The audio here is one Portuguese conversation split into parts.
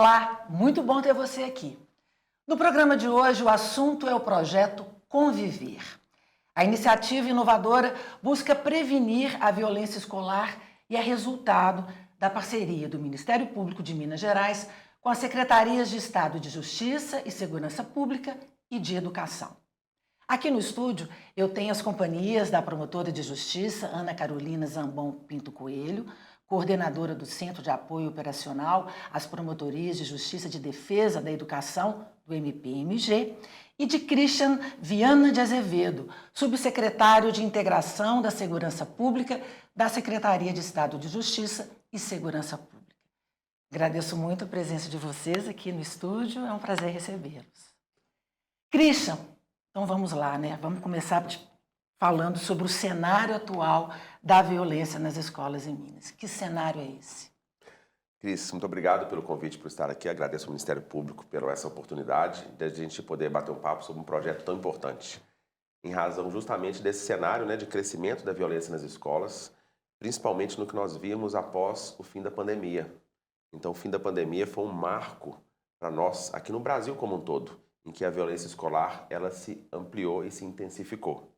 Olá, muito bom ter você aqui. No programa de hoje, o assunto é o projeto Conviver. A iniciativa inovadora busca prevenir a violência escolar e é resultado da parceria do Ministério Público de Minas Gerais com as Secretarias de Estado de Justiça e Segurança Pública e de Educação. Aqui no estúdio, eu tenho as companhias da promotora de justiça, Ana Carolina Zambon Pinto Coelho, coordenadora do Centro de Apoio Operacional às Promotorias de Justiça de Defesa da Educação, do MPMG, e de Christian Viana de Azevedo, subsecretário de Integração da Segurança Pública da Secretaria de Estado de Justiça e Segurança Pública. Agradeço muito a presença de vocês aqui no estúdio, é um prazer recebê-los. Christian, então vamos lá, né? Vamos começar falando sobre o cenário atual da violência nas escolas em Minas. Que cenário é esse? Cris, muito obrigado pelo convite por estar aqui. Agradeço ao Ministério Público pela essa oportunidade de a gente poder bater um papo sobre um projeto tão importante. Em razão justamente desse cenário, de crescimento da violência nas escolas, principalmente no que nós vimos após o fim da pandemia. Então, o fim da pandemia foi um marco para nós, aqui no Brasil como um todo, em que a violência escolar ela se ampliou e se intensificou.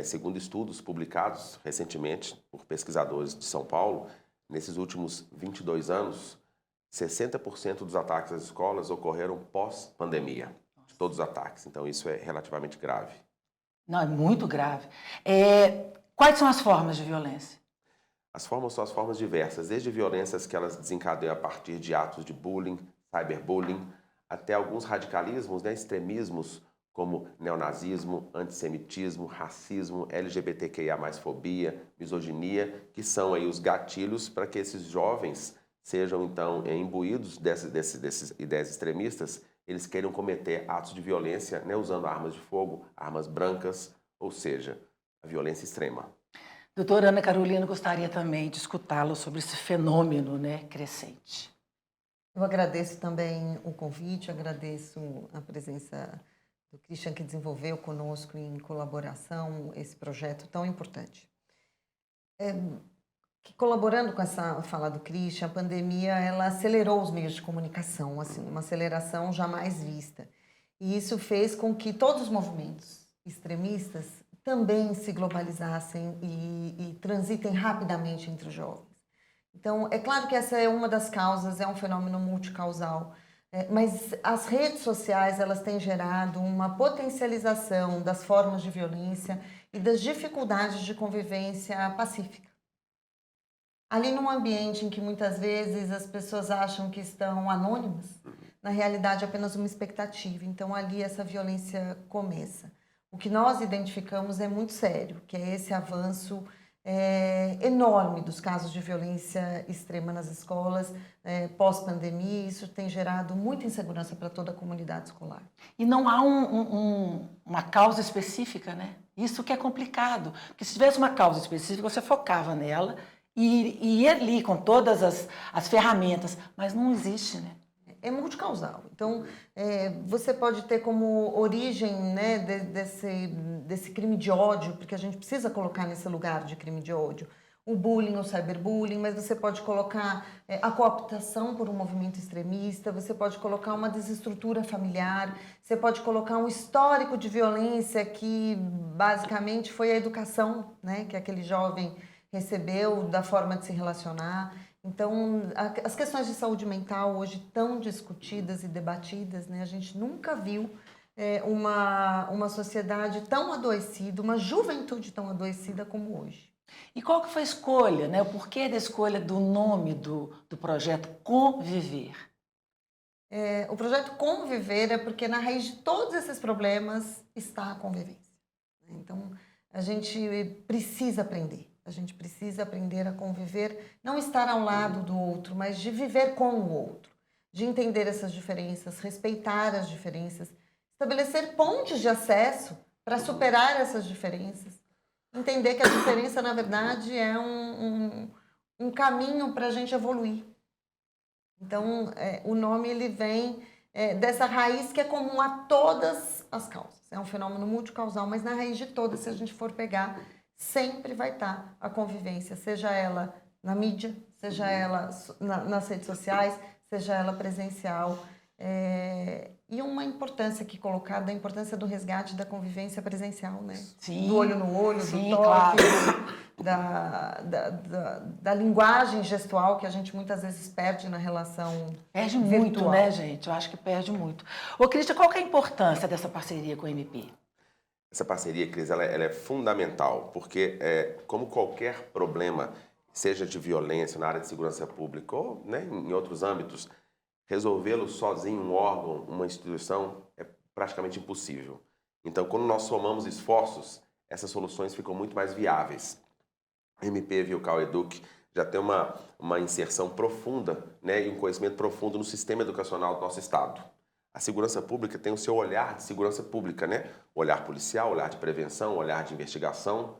Segundo estudos publicados recentemente por pesquisadores de São Paulo, nesses últimos 22 anos, 60% dos ataques às escolas ocorreram pós-pandemia, de todos os ataques. Então, isso é relativamente grave. Não, é muito grave. Quais são as formas de violência? As formas são as formas diversas, desde violências que elas desencadeiam a partir de atos de bullying, cyberbullying, até alguns radicalismos, extremismos, como neonazismo, antissemitismo, racismo, LGBTQIA+, fobia, misoginia, que são aí os gatilhos para que esses jovens sejam, então, imbuídos dessas ideias extremistas, eles queiram cometer atos de violência, usando armas de fogo, armas brancas, ou seja, a violência extrema. Doutora Ana Carolina, gostaria também de escutá-lo sobre esse fenômeno, crescente. Eu agradeço também o convite, agradeço a presença do Christian, que desenvolveu conosco em colaboração esse projeto tão importante. Colaborando com essa fala do Christian, a pandemia ela acelerou os meios de comunicação, assim, uma aceleração jamais vista. E isso fez com que todos os movimentos extremistas também se globalizassem e transitem rapidamente entre os jovens. Então, é claro que essa é uma das causas, é um fenômeno multicausal, mas as redes sociais elas têm gerado uma potencialização das formas de violência e das dificuldades de convivência pacífica. Ali num ambiente em que muitas vezes as pessoas acham que estão anônimas, na realidade é apenas uma expectativa. Então ali essa violência começa. O que nós identificamos é muito sério, que é esse avanço enorme dos casos de violência extrema nas escolas pós-pandemia. Isso tem gerado muita insegurança para toda a comunidade escolar. E não há uma causa específica, Isso que é complicado, porque se tivesse uma causa específica, você focava nela e ia ali com todas as ferramentas, mas não existe, É multicausal. Então, você pode ter como origem desse crime de ódio, porque a gente precisa colocar nesse lugar de crime de ódio, o bullying, o cyberbullying, mas você pode colocar a cooptação por um movimento extremista, você pode colocar uma desestrutura familiar, você pode colocar um histórico de violência que basicamente foi a educação, que aquele jovem recebeu, da forma de se relacionar. Então, as questões de saúde mental hoje tão discutidas e debatidas, a gente nunca viu uma sociedade tão adoecida, uma juventude tão adoecida como hoje. E qual que foi a escolha, o porquê da escolha do nome do projeto Conviver? O projeto Conviver é porque na raiz de todos esses problemas está a convivência. Então, a gente precisa aprender. A gente precisa aprender a conviver, não estar ao lado do outro, mas de viver com o outro, de entender essas diferenças, respeitar as diferenças, estabelecer pontes de acesso para superar essas diferenças, entender que a diferença, na verdade, é um caminho para a gente evoluir. Então, o nome ele vem dessa raiz que é comum a todas as causas. É um fenômeno multicausal, mas na raiz de todas, se a gente for pegar, sempre vai estar a convivência, seja ela na mídia, seja ela nas redes sociais, seja ela presencial. E uma importância aqui colocada, a importância do resgate da convivência presencial, né? Sim, do olho no olho, sim, do toque, claro. da linguagem gestual que a gente muitas vezes perde na relação Perde virtual. muito, né, gente? Eu acho que perde muito. Ô, Cristian, qual que é a importância dessa parceria com o MP? Essa parceria, Cris, ela é fundamental, porque como qualquer problema, seja de violência na área de segurança pública ou, né, em outros âmbitos, resolvê-lo sozinho, um órgão, uma instituição, é praticamente impossível. Então, quando nós somamos esforços, essas soluções ficam muito mais viáveis. A MP via o CalEduc já tem uma inserção profunda, né, e um conhecimento profundo no sistema educacional do nosso Estado. A segurança pública tem o seu olhar de segurança pública, né? Olhar policial, olhar de prevenção, olhar de investigação.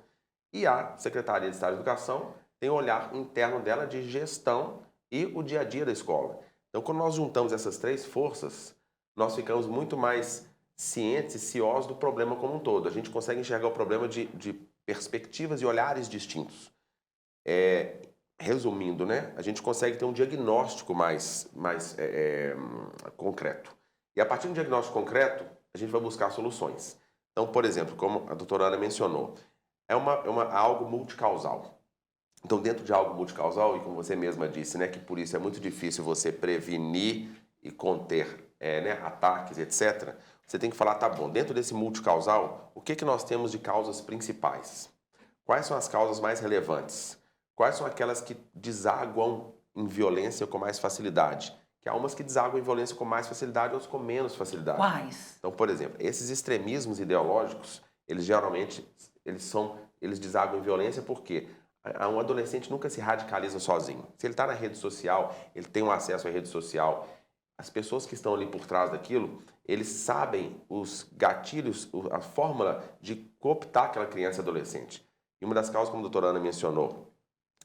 E a Secretaria de Estado de Educação tem o olhar interno dela de gestão e o dia a dia da escola. Então, quando nós juntamos essas três forças, nós ficamos muito mais cientes e ciosos do problema como um todo. A gente consegue enxergar o problema de perspectivas e olhares distintos. Resumindo, né, a gente consegue ter um diagnóstico mais concreto. E a partir do diagnóstico concreto, a gente vai buscar soluções. Então, por exemplo, como a doutora Ana mencionou, é algo multicausal. Então, dentro de algo multicausal, e como você mesma disse, né, que por isso é muito difícil você prevenir e conter ataques, etc., você tem que falar, tá bom, dentro desse multicausal, o que nós temos de causas principais? Quais são as causas mais relevantes? Quais são aquelas que desaguam em violência com mais facilidade? Que há umas que desaguam em violência com mais facilidade, outras com menos facilidade. Quais? Então, por exemplo, esses extremismos ideológicos, eles geralmente eles desaguam em violência porque um adolescente nunca se radicaliza sozinho. Se ele está na rede social, ele tem um acesso à rede social, as pessoas que estão ali por trás daquilo, eles sabem os gatilhos, a fórmula de cooptar aquela criança e adolescente. E uma das causas, como a doutora Ana mencionou,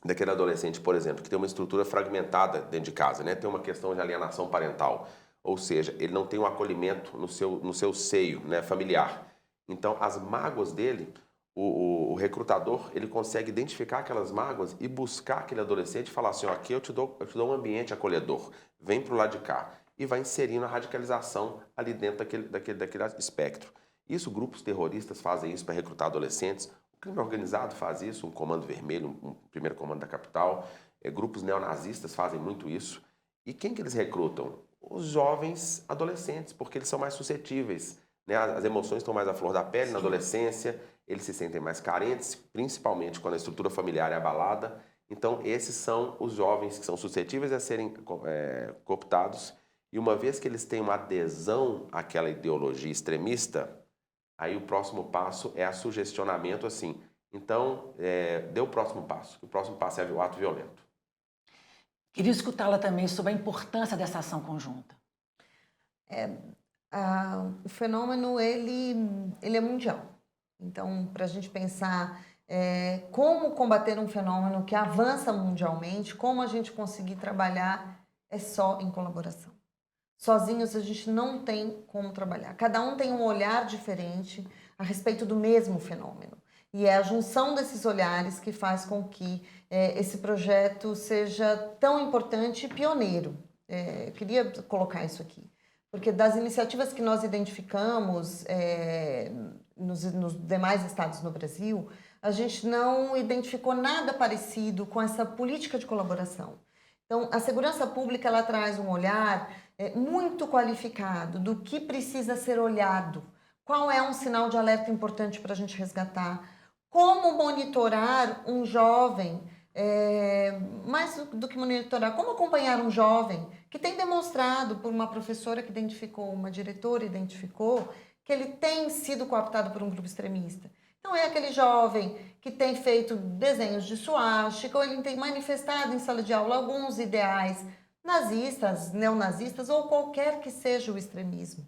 daquele adolescente, por exemplo, que tem uma estrutura fragmentada dentro de casa, né? Tem uma questão de alienação parental, ou seja, ele não tem um acolhimento no seu seio, né, familiar. Então, as mágoas dele, o recrutador, ele consegue identificar aquelas mágoas e buscar aquele adolescente e falar assim, ó, aqui eu te dou um ambiente acolhedor, vem pro lado de cá. E vai inserindo a radicalização ali dentro daquele espectro. Isso, grupos terroristas fazem isso para recrutar adolescentes. O crime organizado faz isso, um comando vermelho, um primeiro comando da capital. Grupos neonazistas fazem muito isso. E quem que eles recrutam? Os jovens adolescentes, porque eles são mais suscetíveis, né? As emoções estão mais à flor da pele. Sim. Na adolescência, eles se sentem mais carentes, principalmente quando a estrutura familiar é abalada. Então, esses são os jovens que são suscetíveis a serem cooptados. E uma vez que eles têm uma adesão àquela ideologia extremista, aí o próximo passo é a sugestionamento assim. Então, dê o próximo passo. O próximo passo é o ato violento. Queria escutá-la também sobre a importância dessa ação conjunta. O fenômeno, ele é mundial. Então, para a gente pensar como combater um fenômeno que avança mundialmente, como a gente conseguir trabalhar, é só em colaboração. Sozinhos a gente não tem como trabalhar. Cada um tem um olhar diferente a respeito do mesmo fenômeno. E é a junção desses olhares que faz com que esse projeto seja tão importante e pioneiro. Eu queria colocar isso aqui. Porque das iniciativas que nós identificamos nos demais estados no Brasil, a gente não identificou nada parecido com essa política de colaboração. Então, a segurança pública ela traz um olhar muito qualificado do que precisa ser olhado, qual é um sinal de alerta importante para a gente resgatar, como monitorar um jovem, mais do que monitorar, como acompanhar um jovem que tem demonstrado por uma professora que identificou, uma diretora identificou, que ele tem sido cooptado por um grupo extremista. Então, é aquele jovem que tem feito desenhos de suástica, ou ele tem manifestado em sala de aula alguns ideais nazistas, neonazistas, ou qualquer que seja o extremismo.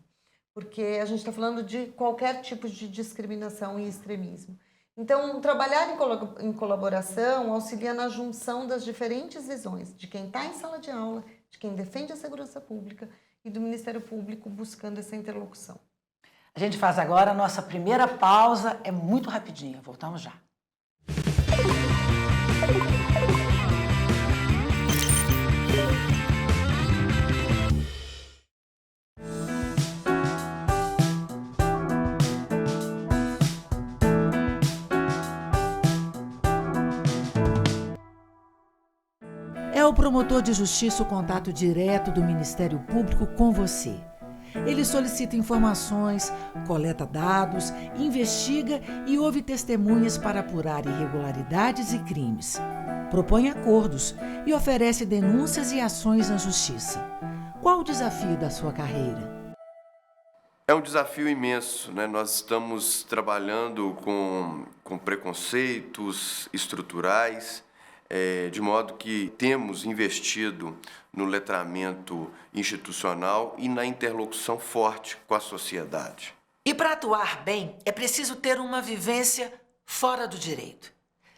Porque a gente está falando de qualquer tipo de discriminação e extremismo. Então, trabalhar em colaboração auxilia na junção das diferentes visões de quem está em sala de aula, de quem defende a segurança pública e do Ministério Público buscando essa interlocução. A gente faz agora a nossa primeira pausa, é muito rapidinha, voltamos já. É o promotor de justiça o contato direto do Ministério Público com você. Ele solicita informações, coleta dados, investiga e ouve testemunhas para apurar irregularidades e crimes. Propõe acordos e oferece denúncias e ações na justiça. Qual o desafio da sua carreira? É um desafio imenso, né? Nós estamos trabalhando com preconceitos estruturais, de modo que temos investido no letramento institucional e na interlocução forte com a sociedade. E para atuar bem, é preciso ter uma vivência fora do direito.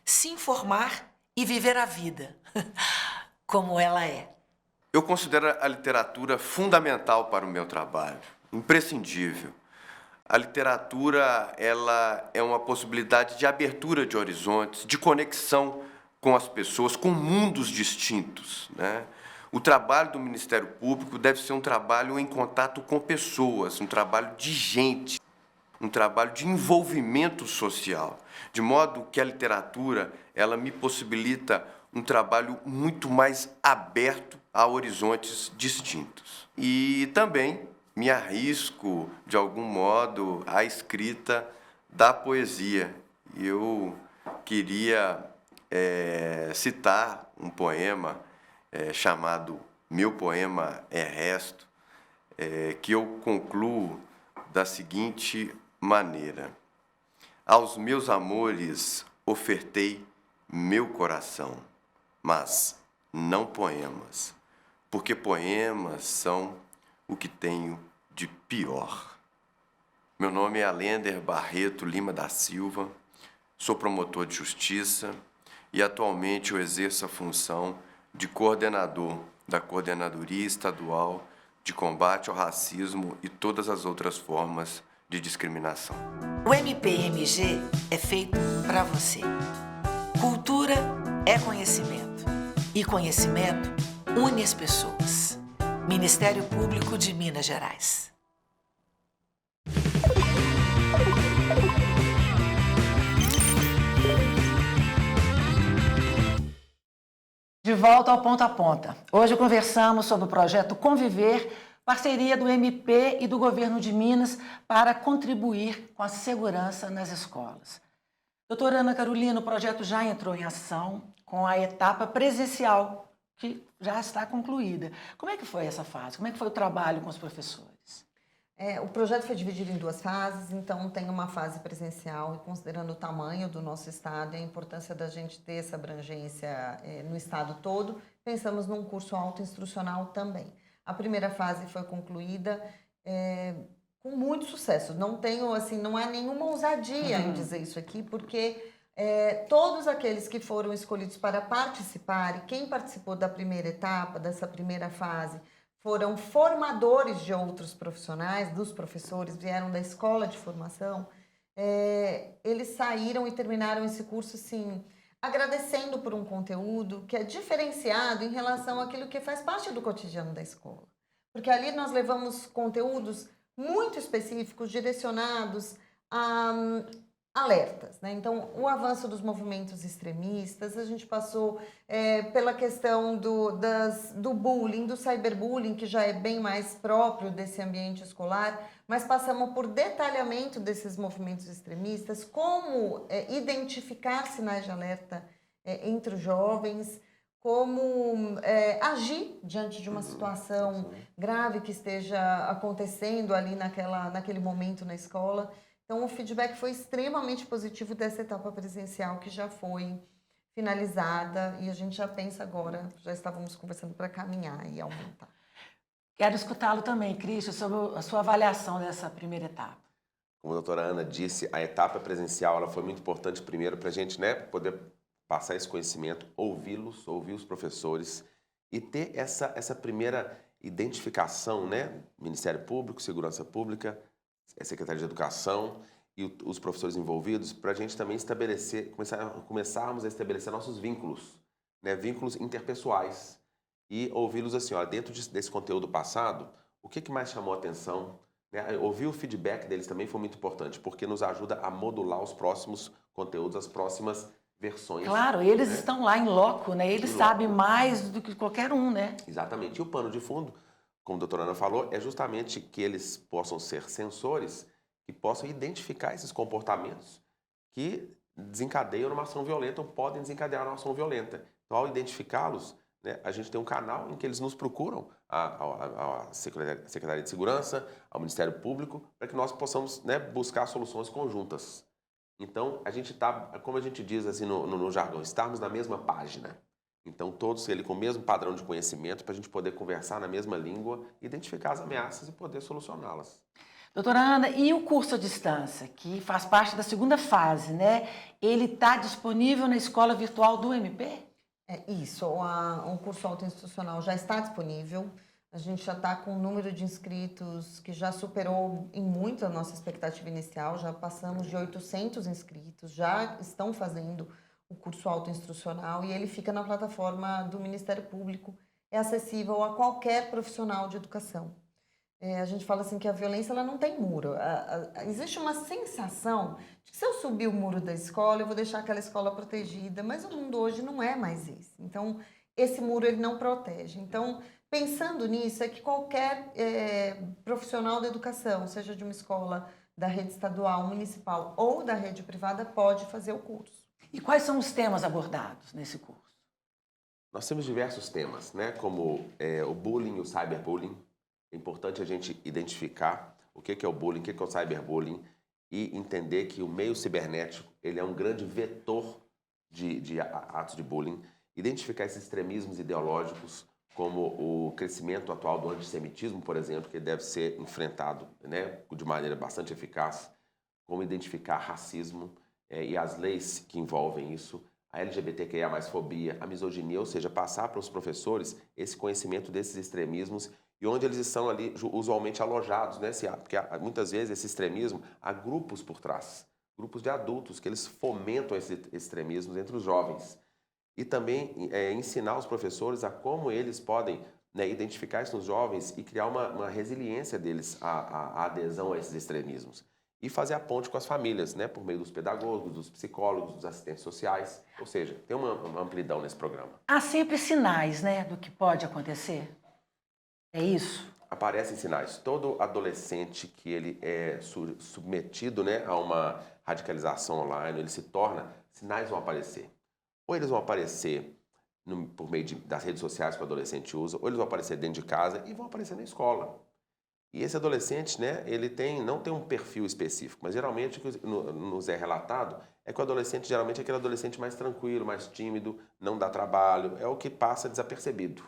Se informar e viver a vida, como ela é. Eu considero a literatura fundamental para o meu trabalho, imprescindível. A literatura, ela é uma possibilidade de abertura de horizontes, de conexão com as pessoas, com mundos distintos, né? O trabalho do Ministério Público deve ser um trabalho em contato com pessoas, um trabalho de gente, um trabalho de envolvimento social, de modo que a literatura, ela me possibilita um trabalho muito mais aberto a horizontes distintos. E também me arrisco, de algum modo, à escrita da poesia. Eu queria citar um poema chamado Meu Poema é Resto, que eu concluo da seguinte maneira: aos meus amores ofertei meu coração, mas não poemas, porque poemas são o que tenho de pior. Meu nome é Alender Barreto Lima da Silva, sou promotor de justiça e atualmente eu exerço a função de coordenador da Coordenadoria Estadual de Combate ao Racismo e todas as outras formas de discriminação. O MPMG é feito para você. Cultura é conhecimento. E conhecimento une as pessoas. Ministério Público de Minas Gerais. De volta ao Ponta a Ponta. Hoje conversamos sobre o projeto Conviver, parceria do MP e do Governo de Minas para contribuir com a segurança nas escolas. Doutora Ana Carolina, o projeto já entrou em ação com a etapa presencial, que já está concluída. Como é que foi essa fase? Como é que foi o trabalho com os professores? O projeto foi dividido em 2 fases, então tem uma fase presencial, e considerando o tamanho do nosso estado e a importância da gente ter essa abrangência no estado todo, pensamos num curso autoinstrucional também. A primeira fase foi concluída com muito sucesso. Não tenho, assim, não há nenhuma ousadia em dizer isso aqui, porque todos aqueles que foram escolhidos para participar, e quem participou da primeira etapa, dessa primeira fase, foram formadores de outros profissionais, dos professores, vieram da escola de formação, eles saíram e terminaram esse curso, assim, agradecendo por um conteúdo que é diferenciado em relação àquilo que faz parte do cotidiano da escola. Porque ali nós levamos conteúdos muito específicos, direcionados a alertas, né? Então, o avanço dos movimentos extremistas, a gente passou pela questão do bullying, do cyberbullying, que já é bem mais próprio desse ambiente escolar, mas passamos por detalhamento desses movimentos extremistas, como identificar sinais de alerta entre os jovens, como agir diante de uma situação grave que esteja acontecendo ali naquele momento na escola. Então, o feedback foi extremamente positivo dessa etapa presencial que já foi finalizada e a gente já pensa agora, já estávamos conversando para caminhar e aumentar. Quero escutá-lo também, Cristian, sobre a sua avaliação dessa primeira etapa. Como a doutora Ana disse, a etapa presencial ela foi muito importante, primeiro, para a gente, né, poder passar esse conhecimento, ouvir os professores e ter essa primeira identificação, né, Ministério Público, Segurança Pública, Secretaria de Educação e os professores envolvidos, para a gente também começarmos a estabelecer nossos vínculos, né, vínculos interpessoais e ouvi-los assim, ó, dentro desse conteúdo passado, o que mais chamou a atenção, né? Ouvir o feedback deles também foi muito importante, porque nos ajuda a modular os próximos conteúdos, as próximas versões. Claro, eles né? estão lá em loco, né? Eles Em sabem loco. mais do que qualquer um, né? Exatamente. E o pano de fundo, como a doutora Ana falou, é justamente que eles possam ser sensores que possam identificar esses comportamentos que desencadeiam uma ação violenta ou podem desencadear uma ação violenta. Então, ao identificá-los, né, a gente tem um canal em que eles nos procuram, a Secretaria de Segurança, ao Ministério Público, para que nós possamos, né, buscar soluções conjuntas. Então, a gente está, como a gente diz assim no jargão, estarmos na mesma página. Então, todos ele com o mesmo padrão de conhecimento para a gente poder conversar na mesma língua, identificar as ameaças e poder solucioná-las. Doutora Ana, e o curso à distância, que faz parte da segunda fase, né? Ele está disponível na escola virtual do MP? É isso, o curso autoinstrucional já está disponível. A gente já está com um número de inscritos que já superou em muito a nossa expectativa inicial. Já passamos de 800 inscritos, já estão fazendo o curso autoinstrucional e ele fica na plataforma do Ministério Público. É acessível a qualquer profissional de educação. A gente fala assim que a violência ela não tem muro. Existe uma sensação de que se eu subir o muro da escola, eu vou deixar aquela escola protegida, mas o mundo hoje não é mais esse. Então, esse muro ele não protege. Então, pensando nisso, é que qualquer profissional da educação, seja de uma escola da rede estadual, municipal ou da rede privada, pode fazer o curso. E quais são os temas abordados nesse curso? Nós temos diversos temas, né, como o bullying e o cyberbullying. É importante a gente identificar o que é o bullying, o que é o cyberbullying e entender que o meio cibernético ele é um grande vetor de atos de bullying. Identificar esses extremismos ideológicos, como o crescimento atual do antissemitismo, por exemplo, que deve ser enfrentado, né, de maneira bastante eficaz. Como identificar racismo e as leis que envolvem isso, a LGBTQIA+fobia, a misoginia, ou seja, passar para os professores esse conhecimento desses extremismos e onde eles estão ali usualmente alojados, né? Porque muitas vezes esse extremismo há grupos por trás, grupos de adultos que eles fomentam esses extremismos entre os jovens. E também ensinar os professores a como eles podem, né, identificar isso nos jovens e criar uma resiliência deles à adesão a esses extremismos. E fazer a ponte com as famílias, né, por meio dos pedagogos, dos psicólogos, dos assistentes sociais. Ou seja, tem uma amplidão nesse programa. Há sempre sinais, né, do que pode acontecer? É isso? Aparecem sinais. Todo adolescente que ele é submetido, né, a uma radicalização online, ele se torna, sinais vão aparecer. Ou eles vão aparecer por meio das redes sociais que o adolescente usa, ou eles vão aparecer dentro de casa e vão aparecer na escola. E esse adolescente, né, ele não tem um perfil específico, mas geralmente o que nos é relatado é que o adolescente geralmente é aquele adolescente mais tranquilo, mais tímido, não dá trabalho, é o que passa desapercebido.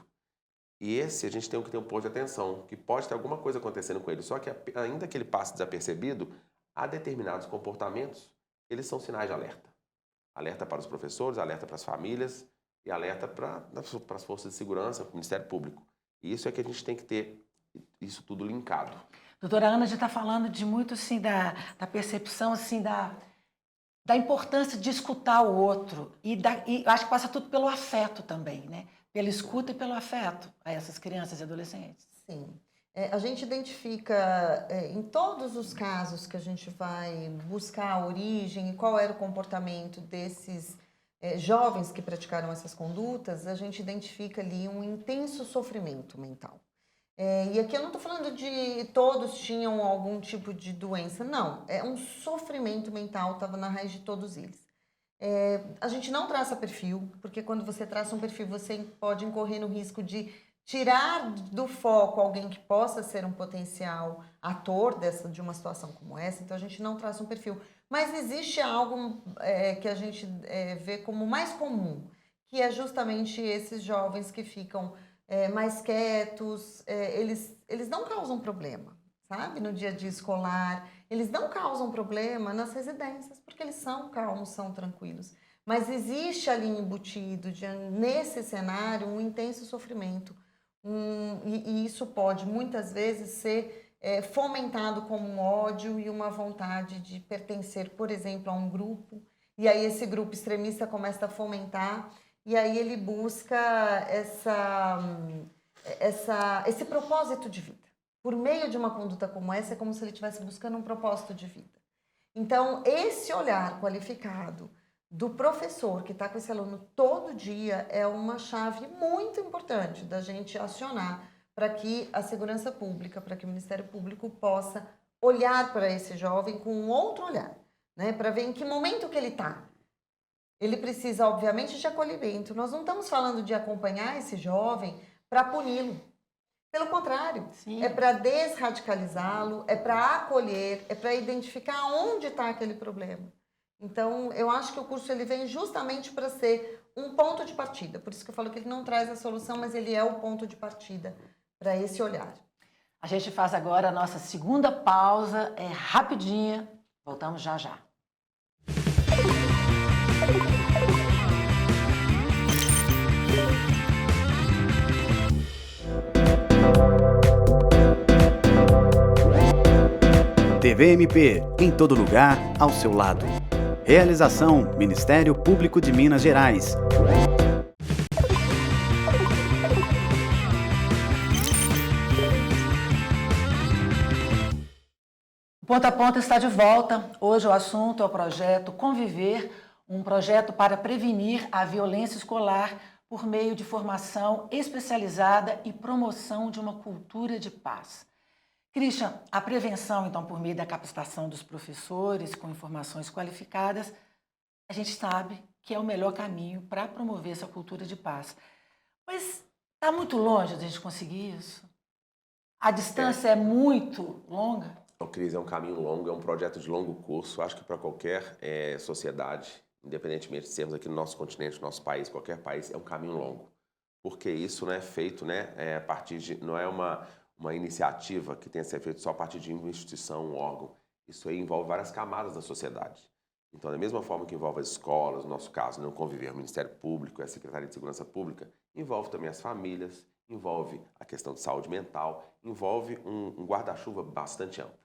E esse a gente tem que ter um ponto de atenção, que pode ter alguma coisa acontecendo com ele, só que ainda que ele passe desapercebido, há determinados comportamentos, eles são sinais de alerta. Alerta para os professores, alerta para as famílias e alerta para as forças de segurança, para o Ministério Público. E isso é que a gente tem que ter isso tudo linkado. Doutora Ana, a gente está falando de muito assim, da percepção assim, da importância de escutar o outro. E acho que passa tudo pelo afeto também, né? Pela escuta e pelo afeto a essas crianças e adolescentes. Sim. A gente identifica em todos os casos que a gente vai buscar a origem e qual era o comportamento desses jovens que praticaram essas condutas, a gente identifica ali um intenso sofrimento mental. E aqui eu não estou falando de todos tinham algum tipo de doença, não. É um sofrimento mental, estava na raiz de todos eles. A gente não traça perfil, porque quando você traça um perfil, você pode incorrer no risco de tirar do foco alguém que possa ser um potencial ator de uma situação como essa. Então, a gente não traça um perfil. Mas existe algo que a gente vê como mais comum, que é justamente esses jovens que ficam mais quietos, eles não causam problema, sabe? No dia a dia escolar, eles não causam problema nas residências, porque eles são calmos, são tranquilos. Mas existe ali embutido, nesse cenário, um intenso sofrimento. E isso pode, muitas vezes, ser fomentado como um ódio e uma vontade de pertencer, por exemplo, a um grupo. E aí esse grupo extremista começa a fomentar, e aí ele busca esse propósito de vida. Por meio de uma conduta como essa, é como se ele estivesse buscando um propósito de vida. Então, esse olhar qualificado do professor que está com esse aluno todo dia é uma chave muito importante da gente acionar para que a segurança pública, para que o Ministério Público possa olhar para esse jovem com um outro olhar, né? Para ver em que momento que ele está. Ele precisa, obviamente, de acolhimento. Nós não estamos falando de acompanhar esse jovem para puni-lo. Pelo contrário, Sim. é para desradicalizá-lo, é para acolher, é para identificar onde está aquele problema. Então, eu acho que o curso ele vem justamente para ser um ponto de partida. Por isso que eu falo que ele não traz a solução, mas ele é o ponto de partida para esse olhar. A gente faz agora a nossa segunda pausa, é rapidinha, voltamos já já. TVMP, em todo lugar, ao seu lado. Realização: Ministério Público de Minas Gerais. O Ponto a Ponto está de volta. Hoje o assunto é o projeto Conviver, um projeto para prevenir a violência escolar por meio de formação especializada e promoção de uma cultura de paz. Christian, a prevenção, então, por meio da capacitação dos professores com informações qualificadas, a gente sabe que é o melhor caminho para promover essa cultura de paz. Mas está muito longe de a gente conseguir isso? A distância é muito longa? Então, Cris, é um caminho longo, é um projeto de longo curso. Acho que para qualquer sociedade, independentemente de sermos aqui no nosso continente, no nosso país, qualquer país, é um caminho longo. Porque isso não é feito, a partir de... Não é uma iniciativa que tenha que ser feita só a partir de uma instituição, um órgão. Isso aí envolve várias camadas da sociedade. Então, da mesma forma que envolve as escolas, no nosso caso, o Conviver, o Ministério Público, a Secretaria de Segurança Pública, envolve também as famílias, envolve a questão de saúde mental, envolve um guarda-chuva bastante amplo.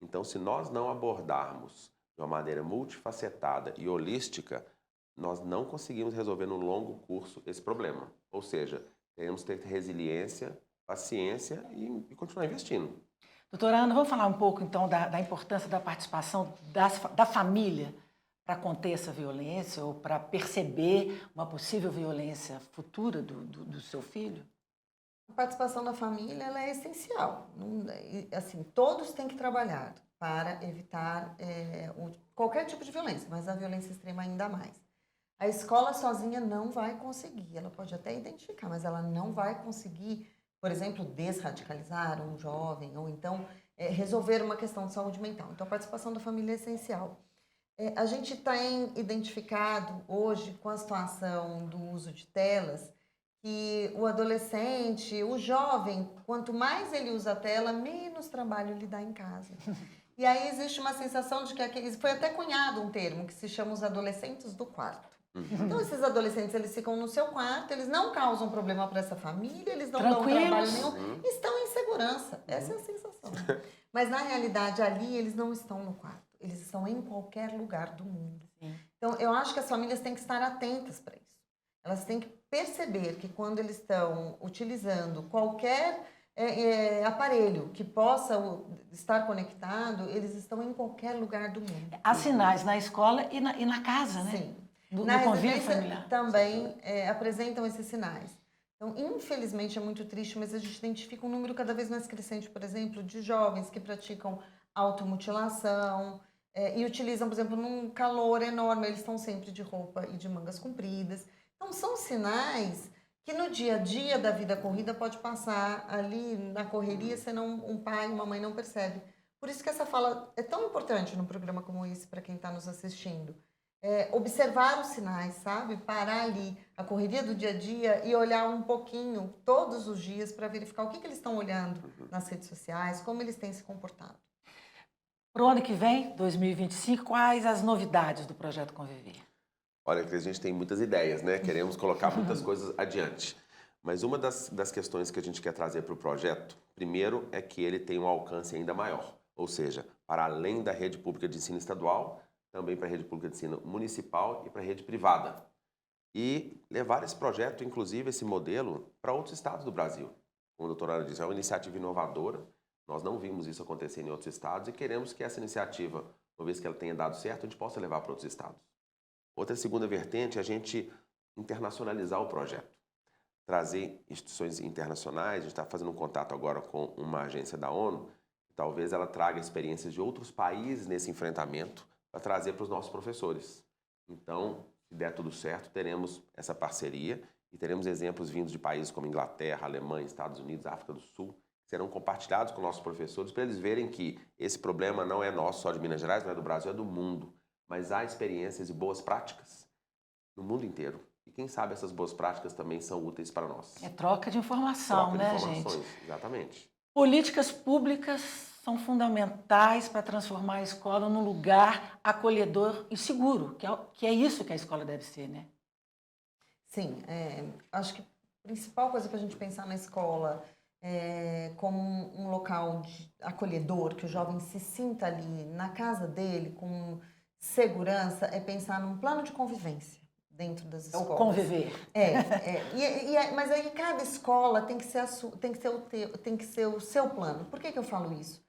Então, se nós não abordarmos de uma maneira multifacetada e holística, nós não conseguimos resolver no longo curso esse problema. Ou seja, teremos que ter resiliência, paciência e continuar investindo. Doutora Ana, vamos falar um pouco, então, da importância da participação da família para conter essa violência ou para perceber uma possível violência futura do seu filho? A participação da família ela é essencial. Assim, todos têm que trabalhar para evitar qualquer tipo de violência, mas a violência extrema ainda mais. A escola sozinha não vai conseguir, ela pode até identificar, mas ela não vai conseguir, por exemplo, desradicalizar um jovem ou então resolver uma questão de saúde mental. Então, a participação da família é essencial. A gente tem identificado hoje, com a situação do uso de telas, que o adolescente, o jovem, quanto mais ele usa a tela, menos trabalho ele dá em casa. E aí existe uma sensação de que foi até cunhado um termo que se chama os adolescentes do quarto. Então, esses adolescentes, eles ficam no seu quarto, eles não causam problema para essa família, eles não dão trabalho nenhum, estão em segurança. Essa é a sensação. Mas, na realidade, ali eles não estão no quarto, eles estão em qualquer lugar do mundo. Então, eu acho que as famílias têm que estar atentas para isso. Elas têm que perceber que quando eles estão utilizando qualquer aparelho que possa estar conectado, eles estão em qualquer lugar do mundo. Há sinais na escola e na casa, né? Sim. No Na convívio residência familiar. também apresentam esses sinais. Então, infelizmente, é muito triste, mas a gente identifica um número cada vez mais crescente, por exemplo, de jovens que praticam automutilação e utilizam, por exemplo, num calor enorme, eles estão sempre de roupa e de mangas compridas. Então, são sinais que no dia a dia da vida corrida pode passar ali na correria, senão um pai, uma mãe não percebe. Por isso que essa fala é tão importante num programa como esse para quem está nos assistindo. Observar os sinais, sabe? Parar ali a correria do dia a dia e olhar um pouquinho todos os dias para verificar o que eles estão olhando nas redes sociais, como eles têm se comportado. Para o ano que vem, 2025, quais as novidades do Projeto Conviver? Olha, a gente tem muitas ideias, né? Queremos colocar muitas coisas adiante. Mas uma das questões que a gente quer trazer para o projeto, primeiro, é que ele tem um alcance ainda maior. Ou seja, para além da rede pública de ensino estadual, também para a rede pública de ensino municipal e para a rede privada. E levar esse projeto, inclusive esse modelo, para outros estados do Brasil. Como a doutora Ana disse, é uma iniciativa inovadora. Nós não vimos isso acontecer em outros estados e queremos que essa iniciativa, uma vez que ela tenha dado certo, a gente possa levar para outros estados. Outra segunda vertente é a gente internacionalizar o projeto. Trazer instituições internacionais, a gente está fazendo um contato agora com uma agência da ONU, talvez ela traga experiências de outros países nesse enfrentamento para trazer para os nossos professores. Então, se der tudo certo, teremos essa parceria e teremos exemplos vindos de países como Inglaterra, Alemanha, Estados Unidos, África do Sul, que serão compartilhados com nossos professores para eles verem que esse problema não é nosso só de Minas Gerais, não é do Brasil, é do mundo. Mas há experiências e boas práticas no mundo inteiro. E quem sabe essas boas práticas também são úteis para nós. É troca de informação, Troca de né, informações, gente? exatamente. Políticas públicas são fundamentais para transformar a escola num lugar acolhedor e seguro, que é isso que a escola deve ser, né? Sim, acho que a principal coisa para a gente pensar na escola como um local acolhedor, que o jovem se sinta ali na casa dele com segurança, é pensar num plano de convivência dentro das É o escolas. conviver. Mas aí cada escola tem que ser o seu plano. Por que eu falo isso?